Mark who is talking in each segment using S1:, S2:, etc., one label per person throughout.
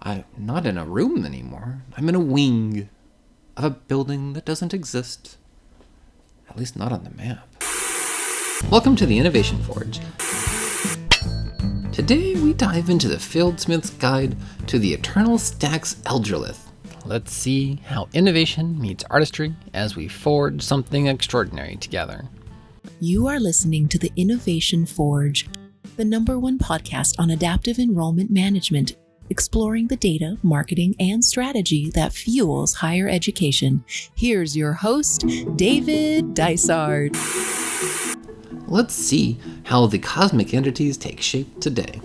S1: I'm not in a room anymore. I'm in a wing of a building that doesn't exist. At least not on the map. Welcome to the Innovation Forge. Today we dive into the Fieldsmith's Guide to the Eternal Stacks Eldralith. Let's see how innovation meets artistry as we forge something extraordinary together.
S2: You are listening to the Innovation Forge, the #1 podcast on adaptive enrollment management, exploring the data, marketing, and strategy that fuels higher education. Here's your host, David Dysart.
S1: Let's see how the cosmic entities take shape today.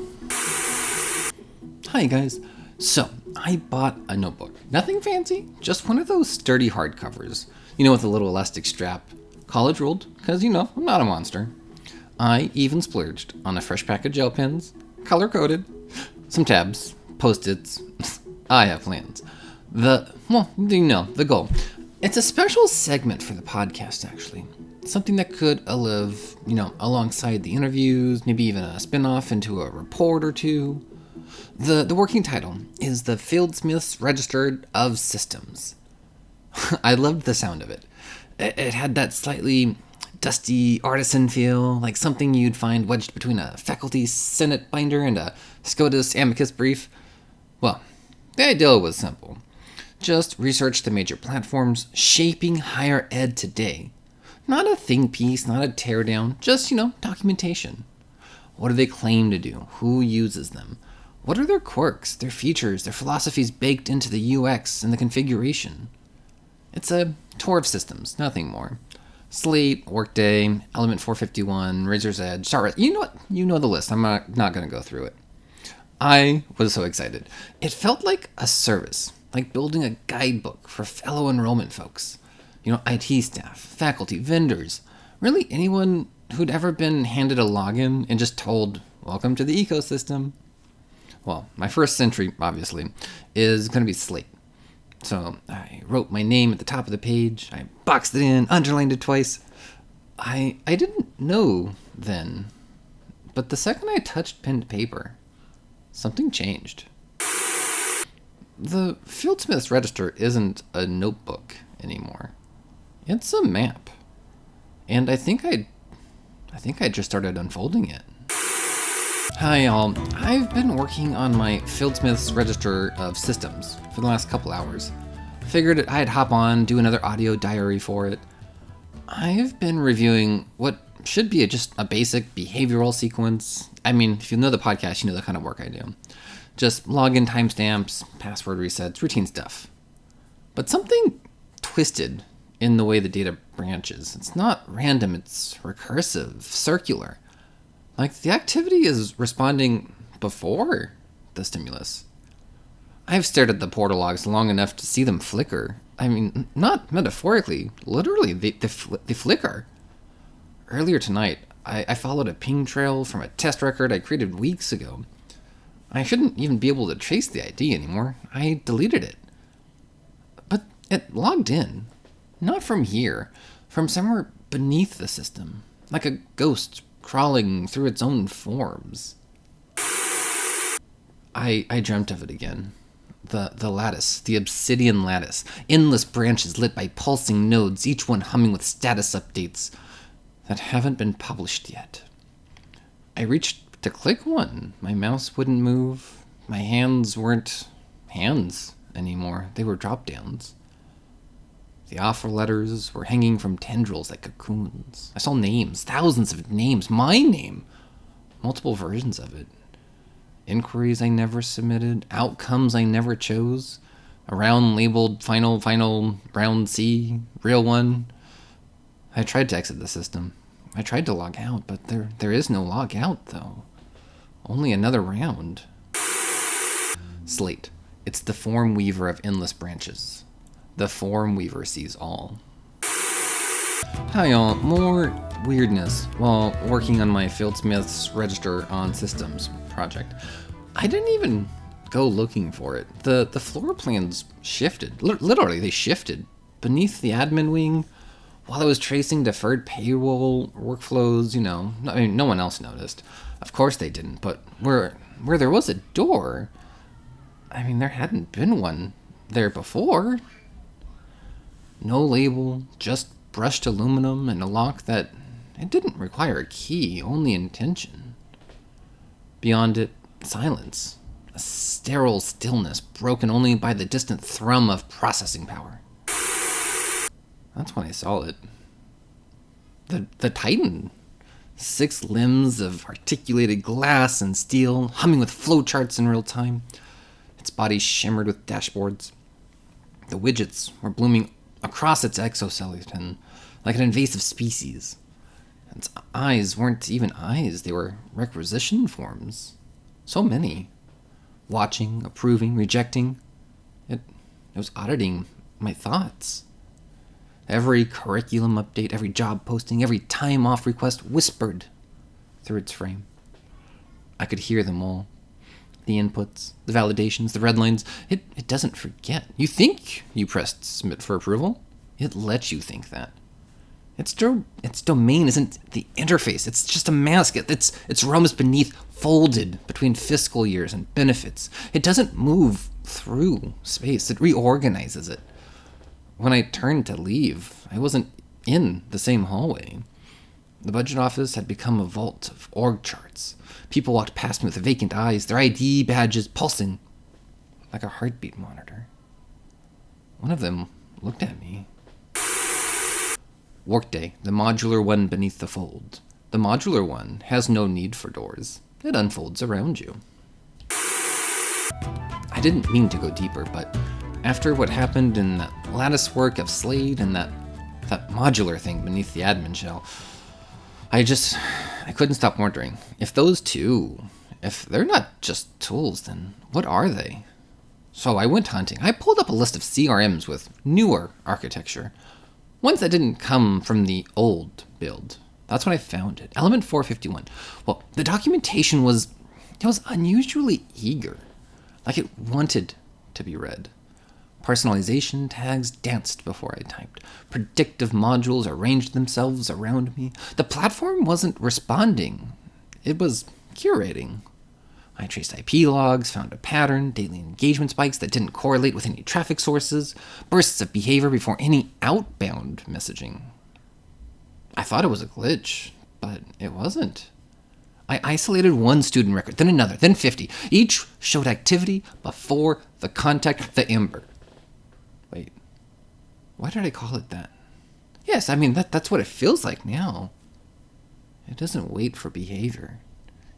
S1: Hi guys. So, I bought a notebook. Nothing fancy, just one of those sturdy hardcovers. With a little elastic strap. College ruled, because I'm not a monster. I even splurged on a fresh pack of gel pens, color-coded, some tabs, Post-its. I have plans. The goal. It's a special segment for the podcast, actually. Something that could live, alongside the interviews, maybe even a spin-off into a report or two. The working title is the Fieldsmith's Register of Systems. I loved the sound of it. It had that slightly dusty artisan feel, like something you'd find wedged between a faculty senate binder and a SCOTUS amicus brief. Well, the idea was simple. Just research the major platforms shaping higher ed today. Not a think piece, not a teardown, just, documentation. What do they claim to do? Who uses them? What are their quirks, their features, their philosophies baked into the UX and the configuration? It's a tour of systems, nothing more. Slate, Workday, Element 451, Razor's Edge, Star. You know the list. I'm not going to go through it. I was so excited. It felt like a service, like building a guidebook for fellow enrollment folks. IT staff, faculty, vendors, really anyone who'd ever been handed a login and just told, welcome to the ecosystem. Well, my first entry, obviously, is going to be Slate. So I wrote my name at the top of the page. I boxed it in, underlined it twice. I didn't know then, but the second I touched pen to paper, something changed. The Fieldsmith's Register isn't a notebook anymore. It's a map. And I think I just started unfolding it. Hi y'all, I've been working on my Fieldsmith's Register of Systems for the last couple hours. Figured I'd hop on, do another audio diary for it. I've been reviewing what should be just a basic behavioral sequence. I mean, if you know the podcast, you know the kind of work I do. Just login timestamps, password resets, routine stuff. But something twisted in the way the data branches. It's not random, it's recursive, circular. Like the activity is responding before the stimulus. I've stared at the portal logs long enough to see them flicker. I mean, not metaphorically, literally, they flicker. Earlier tonight, I followed a ping trail from a test record I created weeks ago. I shouldn't even be able to trace the ID anymore. I deleted it. But it logged in. Not from here, from somewhere beneath the system, like a ghost crawling through its own forms. I dreamt of it again. The lattice, the obsidian lattice, endless branches lit by pulsing nodes, each one humming with status updates that haven't been published yet. I reached to click one. My mouse wouldn't move. My hands weren't hands anymore. They were drop-downs. The offer letters were hanging from tendrils like cocoons. I saw names, thousands of names, my name, multiple versions of it. Inquiries I never submitted, outcomes I never chose, a round labeled final, round C, real one. I tried to exit the system. I tried to log out, but there is no log out, though. Only another round. Slate. It's the form weaver of endless branches. The form weaver sees all. Hi y'all, more weirdness while working on my Fieldsmith's Register on Systems project. I didn't even go looking for it. The floor plans shifted. Literally, they shifted beneath the admin wing while I was tracing deferred payroll workflows. No one else noticed. Of course they didn't, but where there was a door, I mean, there hadn't been one there before. No label, just brushed aluminum and a lock that it didn't require a key, only intention. Beyond it, silence. A sterile stillness broken only by the distant thrum of processing power. That's when I saw it. The Titan. 6 limbs of articulated glass and steel, humming with flowcharts in real time. Its body shimmered with dashboards. The widgets were blooming across its exoskeleton like an invasive species. Its eyes weren't even eyes, they were requisition forms. So many. Watching, approving, rejecting. It was auditing my thoughts. Every curriculum update, every job posting, every time off request whispered through its frame. I could hear them all. The inputs, the validations, the red lines. It doesn't forget. You think you pressed submit for approval. It lets you think that. Its domain isn't the interface. It's just a mask. Its realm is beneath, folded between fiscal years and benefits. It doesn't move through space. It reorganizes it. When I turned to leave, I wasn't in the same hallway. The budget office had become a vault of org charts. People walked past me with vacant eyes, their ID badges pulsing like a heartbeat monitor. One of them looked at me. Workday, the modular one beneath the fold. The modular one has no need for doors. It unfolds around you. I didn't mean to go deeper, but after what happened in that lattice work of Slate and that modular thing beneath the admin shell, I couldn't stop wondering, if those two, if they're not just tools, then what are they? So I went hunting. I pulled up a list of CRMs with newer architecture, ones that didn't come from the old build. That's when I found it, Element 451. Well, the documentation was unusually eager, like it wanted to be read. Personalization tags danced before I typed. Predictive modules arranged themselves around me. The platform wasn't responding. It was curating. I traced IP logs, found a pattern, daily engagement spikes that didn't correlate with any traffic sources, bursts of behavior before any outbound messaging. I thought it was a glitch, but it wasn't. I isolated one student record, then another, then 50. Each showed activity before the contact, the ember. Wait, why did I call it that? Yes, I mean, that's what it feels like now. It doesn't wait for behavior.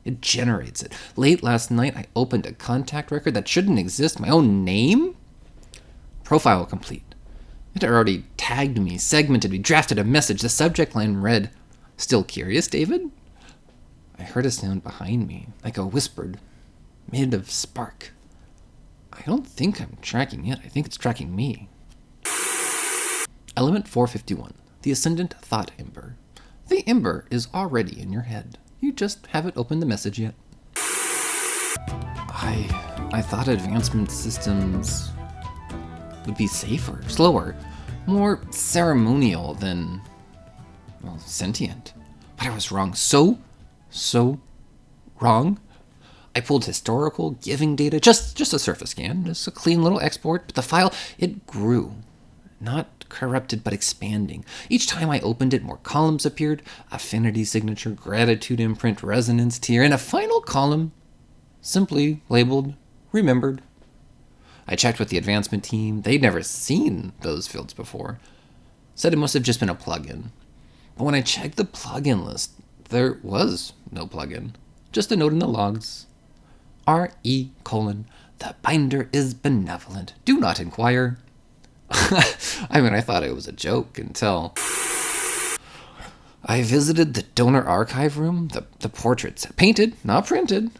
S1: It generates it. Late last night, I opened a contact record that shouldn't exist. My own name? Profile complete. It had already tagged me, segmented me, drafted a message. The subject line read, "Still curious, David?" I heard a sound behind me, like a whispered, mid of spark. I don't think I'm tracking it. I think it's tracking me. Element 451, the Ascendant Thought Ember. The ember is already in your head. You just haven't opened the message yet. I thought advancement systems would be safer, slower, more ceremonial than, well, sentient. But I was wrong. So wrong. I pulled historical giving data, just a surface scan, just a clean little export, but the file, it grew. Not corrupted, but expanding. Each time I opened it, more columns appeared, affinity signature, gratitude imprint, resonance tier, and a final column simply labeled remembered. I checked with the advancement team. They'd never seen those fields before. Said it must have just been a plugin. But when I checked the plugin list, there was no plugin. Just a note in the logs. RE: the binder is benevolent. Do not inquire. I mean, I thought it was a joke until I visited the donor archive room. The portraits, painted, not printed,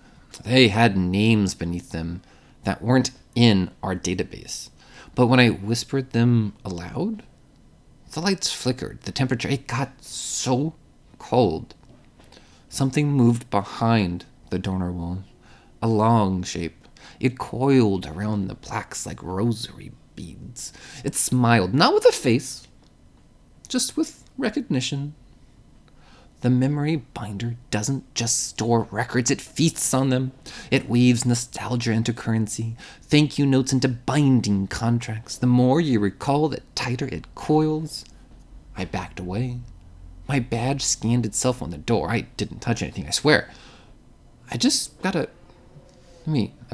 S1: they had names beneath them that weren't in our database. But when I whispered them aloud, the lights flickered, the temperature, it got so cold. Something moved behind the donor wall, a long shape. It coiled around the plaques like rosary beads. It smiled, not with a face, just with recognition. The memory binder doesn't just store records, it feasts on them. It weaves nostalgia into currency, thank you notes into binding contracts. The more you recall, the tighter it coils. I backed away. My badge scanned itself on the door. I didn't touch anything, I swear. I just got a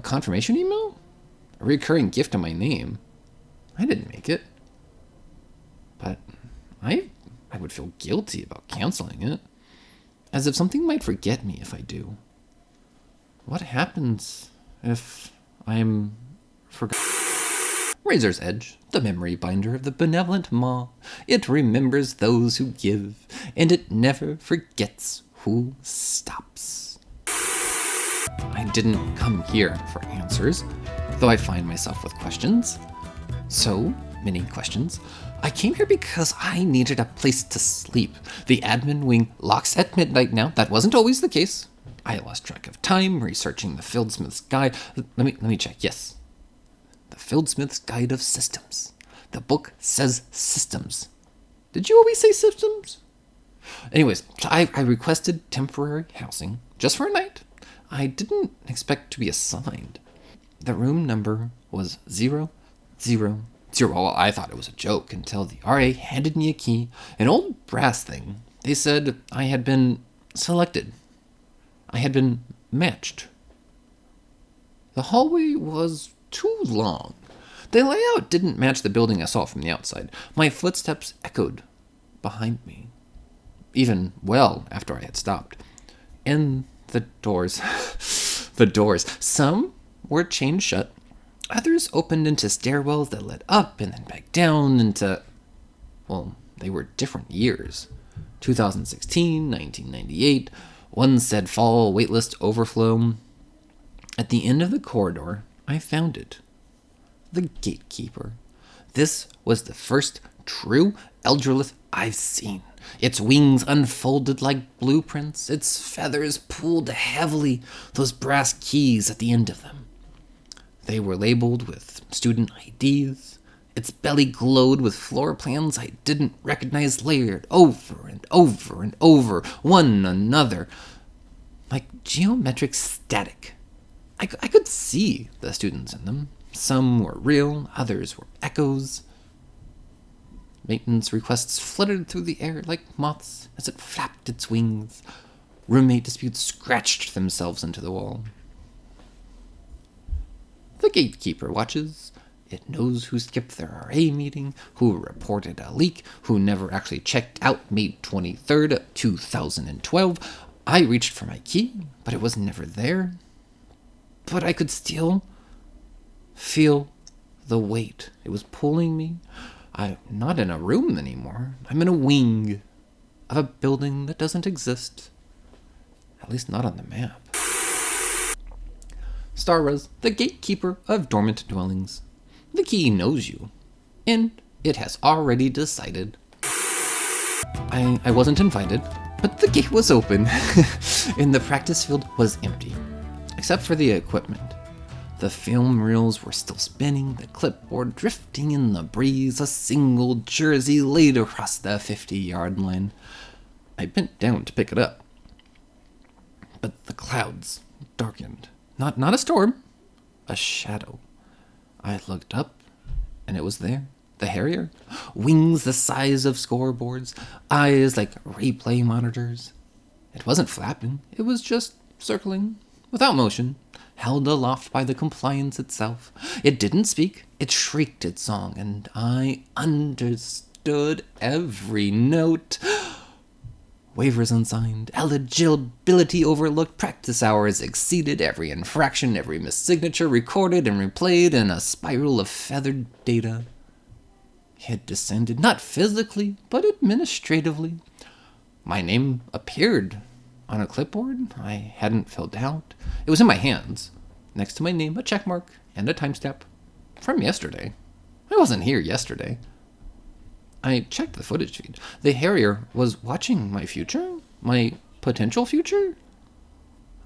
S1: confirmation email? A recurring gift to my name. I didn't make it. But I would feel guilty about canceling it. As if something might forget me if I do. What happens if I'm forgotten? Razor's Edge, the memory binder of the benevolent maw. It remembers those who give, and it never forgets who stops. I didn't come here for answers, though I find myself with questions. So many questions. I came here because I needed a place to sleep. The admin wing locks at midnight now. That wasn't always the case. I lost track of time researching the Fieldsmith's Guide. Let me check. Yes. The Fieldsmith's Guide of Systems. The book says systems. Did you always say systems? Anyways, I requested temporary housing just for a night. I didn't expect to be assigned. The room number was 000. Well, I thought it was a joke until the RA handed me a key, an old brass thing. They said I had been selected. I had been matched. The hallway was too long. The layout didn't match the building I saw from the outside. My footsteps echoed behind me, even well after I had stopped. And the doors, some were chained shut. Others opened into stairwells that led up and then back down into, well, they were different years. 2016, 1998, one said fall, waitlist overflow. At the end of the corridor, I found it. The gatekeeper. This was the first true Eldralith I've seen. Its wings unfolded like blueprints, its feathers pulled heavily, those brass keys at the end of them. They were labeled with student IDs. Its belly glowed with floor plans I didn't recognize, layered over and over and over one another, like geometric static. I could see the students in them. Some were real, others were echoes. Maintenance requests fluttered through the air like moths as it flapped its wings. Roommate disputes scratched themselves into the wall. The gatekeeper watches. It knows who skipped their RA meeting, who reported a leak, who never actually checked out May 23rd, 2012. I reached for my key, but it was never there. But I could still feel the weight. It was pulling me. I'm not in a room anymore. I'm in a wing of a building that doesn't exist. At least not on the map. Starrez, the gatekeeper of dormant dwellings. The key knows you, and it has already decided. I wasn't invited, but the gate was open, and the practice field was empty, except for the equipment. The film reels were still spinning, the clipboard drifting in the breeze, a single jersey laid across the 50-yard line. I bent down to pick it up, but the clouds darkened. Not a storm, a shadow. I looked up, and it was there. The Harrier. Wings the size of scoreboards, eyes like replay monitors. It wasn't flapping, it was just circling, without motion, held aloft by the compliance itself. It didn't speak, it shrieked its song, and I understood every note. Waivers unsigned, eligibility overlooked, practice hours exceeded, every infraction, every missignature recorded and replayed in a spiral of feathered data. It descended, not physically, but administratively. My name appeared on a clipboard I hadn't filled out. It was in my hands. Next to my name, a checkmark and a timestamp from yesterday. I wasn't here yesterday. I checked the footage feed. The Harrier was watching my future? My potential future?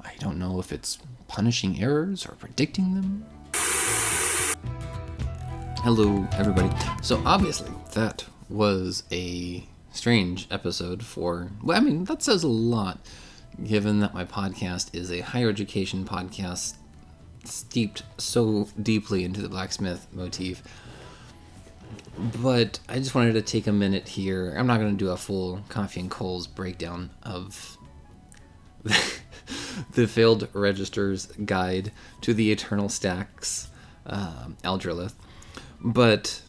S1: I don't know if it's punishing errors or predicting them. Hello, everybody. So obviously, that was a strange episode for, well, I mean, that says a lot, given that my podcast is a higher education podcast steeped so deeply into the blacksmith motif. But I just wanted to take a minute here. I'm not going to do a full Coffee and Coals breakdown of the Failed Registers Guide to the Eternal Stacks Eldralith. But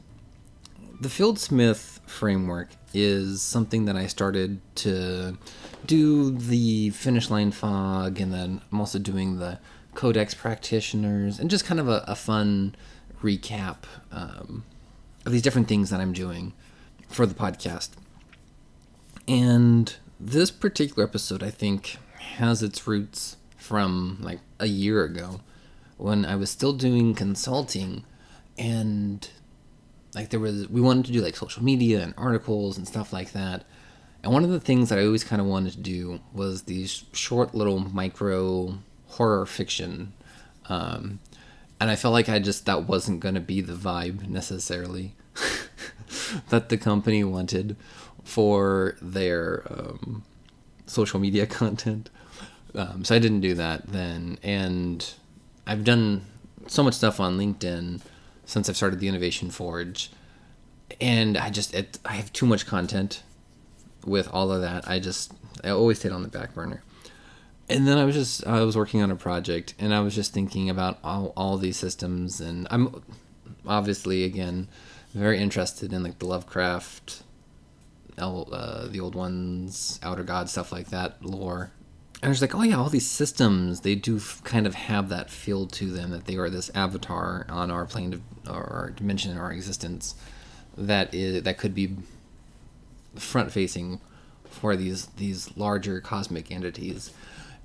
S1: the Fieldsmith framework is something that I started to do the Finish Line Fog, and then I'm also doing the Codex Practitioners, and just kind of a fun recap of these different things that I'm doing for the podcast. And this particular episode, I think, has its roots from like a year ago when I was still doing consulting, and like we wanted to do like social media and articles and stuff like that. And one of the things that I always kind of wanted to do was these short little micro horror fiction. And I felt like that wasn't going to be the vibe necessarily that the company wanted for their social media content. So I didn't do that then. And I've done so much stuff on LinkedIn since I've started the Innovation Forge. And I have too much content with all of that. I always stayed on the back burner. And then I was working on a project, and I was just thinking about all these systems, and I'm obviously, again, very interested in like the Lovecraft, the old ones, Outer God, stuff like that, lore. And I was like, oh yeah, all these systems, they do kind of have that feel to them, that they are this avatar on our plane or our dimension, our existence, that could be front-facing for these larger cosmic entities.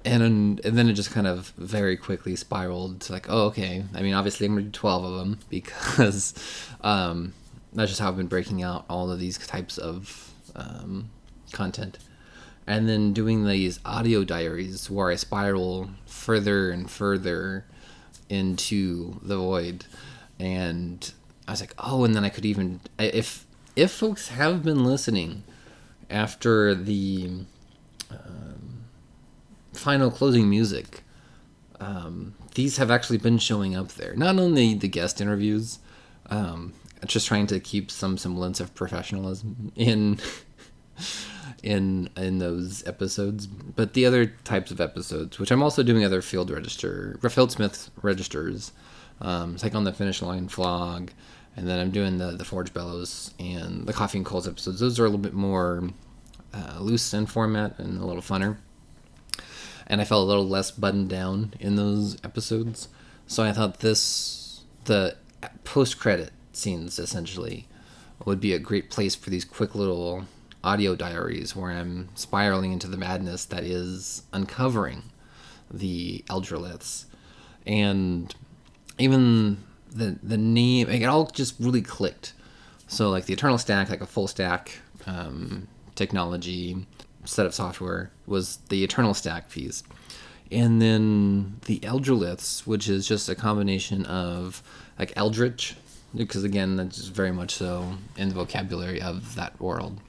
S1: And then it just kind of very quickly spiraled to like, oh, okay. I mean, obviously I'm going to do 12 of them because that's just how I've been breaking out all of these types of content. And then doing these audio diaries where I spiral further and further into the void. And I was like, oh, and then I could even, if folks have been listening after the final closing music, these have actually been showing up there. Not only the guest interviews, just trying to keep some semblance of professionalism in those episodes, but the other types of episodes, which I'm also doing other Fieldsmith registers. It's like on the Finish Line Flog, and then I'm doing the Forge Bellows and the Coffee and Coals episodes. Those are a little bit more loose in format and a little funner. And I felt a little less buttoned down in those episodes. So I thought the post-credit scenes, essentially, would be a great place for these quick little audio diaries where I'm spiraling into the madness that is uncovering the Eldraliths. And even the name, it all just really clicked. So like the Eternal Stack, like a full stack technology set of software, was the Eternal Stack piece. And then the Eldraliths, which is just a combination of like Eldritch, because again, that's just very much so in the vocabulary of that world.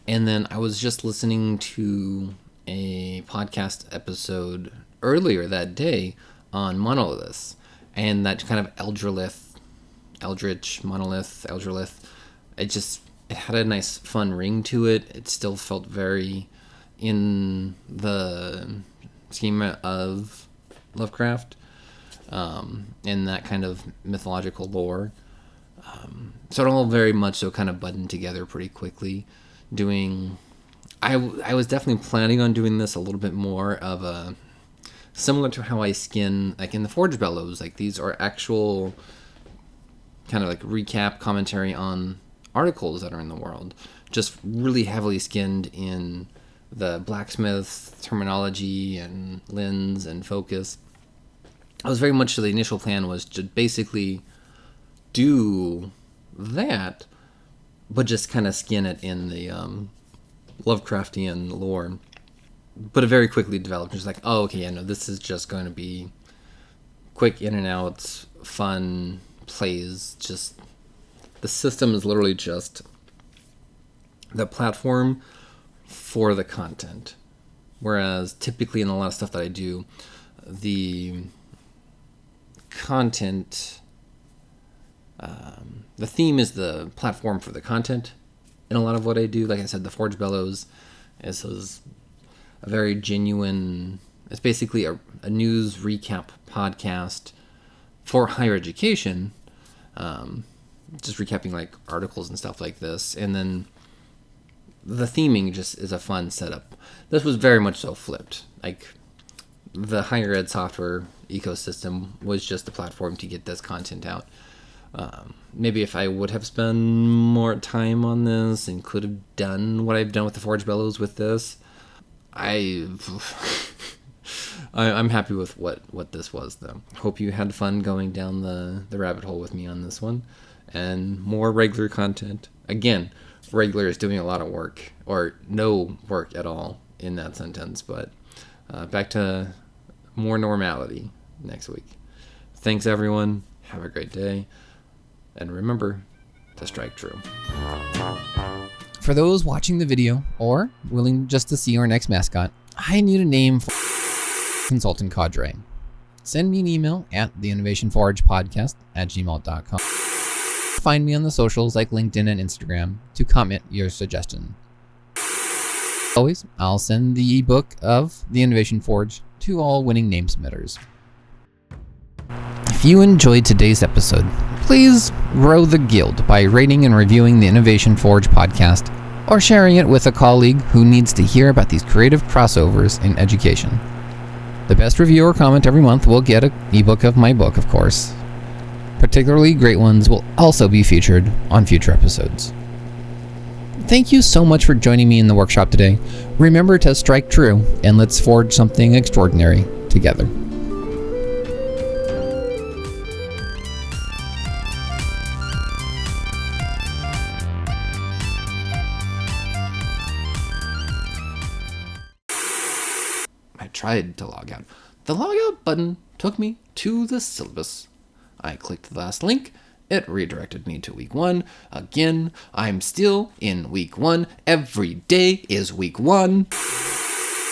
S1: And then I was just listening to a podcast episode earlier that day on monoliths, and that kind of Eldritch, monolith, Eldralith, it had a nice fun ring to it. It still felt very in the schema of Lovecraft, in that kind of mythological lore. So it all very much so kind of buttoned together pretty quickly. I was definitely planning on doing this a little bit more of a, similar to how I skin, like in the Forge Bellows, like these are actual kind of like recap commentary on articles that are in the world, just really heavily skinned in the blacksmith terminology and lens and focus. I was very much so, the initial plan was to basically do that, but just kind of skin it in the Lovecraftian lore. But it very quickly developed. Just like, oh, okay, yeah, no, this is just going to be quick in and out, fun plays. Just the system is literally just the platform for the content. Whereas typically in a lot of stuff that I do, the content, the theme is the platform for the content in a lot of what I do. Like I said, the Forge Bellows is a very genuine, it's basically a news recap podcast for higher education, just recapping like articles and stuff like this. And then the theming just is a fun setup. This was very much so flipped. Like the higher ed software ecosystem was just the platform to get this content out. Maybe if I would have spent more time on this and could have done what I've done with the Forge Bellows with this, I'm happy with what this was, though. Hope you had fun going down the rabbit hole with me on this one. And more regular content. Again, regular is doing a lot of work, or no work at all in that sentence, but back to more normality next week. Thanks, everyone. Have a great day. And remember to strike true. For those watching the video, or willing just to see our next mascot, I need a name for consultant cadre. Send me an email at theinnovationforagepodcast@gmail.com. Find me on the socials like LinkedIn and Instagram to comment your suggestion. Always, I'll send the ebook of The Innovation Forge to all winning name submitters. If you enjoyed today's episode, please grow the guild by rating and reviewing the Innovation Forge podcast, or sharing it with a colleague who needs to hear about these creative crossovers in education. The best review or comment every month will get an ebook of my book, of course. Particularly great ones will also be featured on future episodes. Thank you so much for joining me in the workshop today. Remember to strike true, and let's forge something extraordinary together. I tried to log out. The logout button took me to the syllabus. I clicked the last link. It redirected me to week 1. Again, I'm still in week 1. Every day is week 1.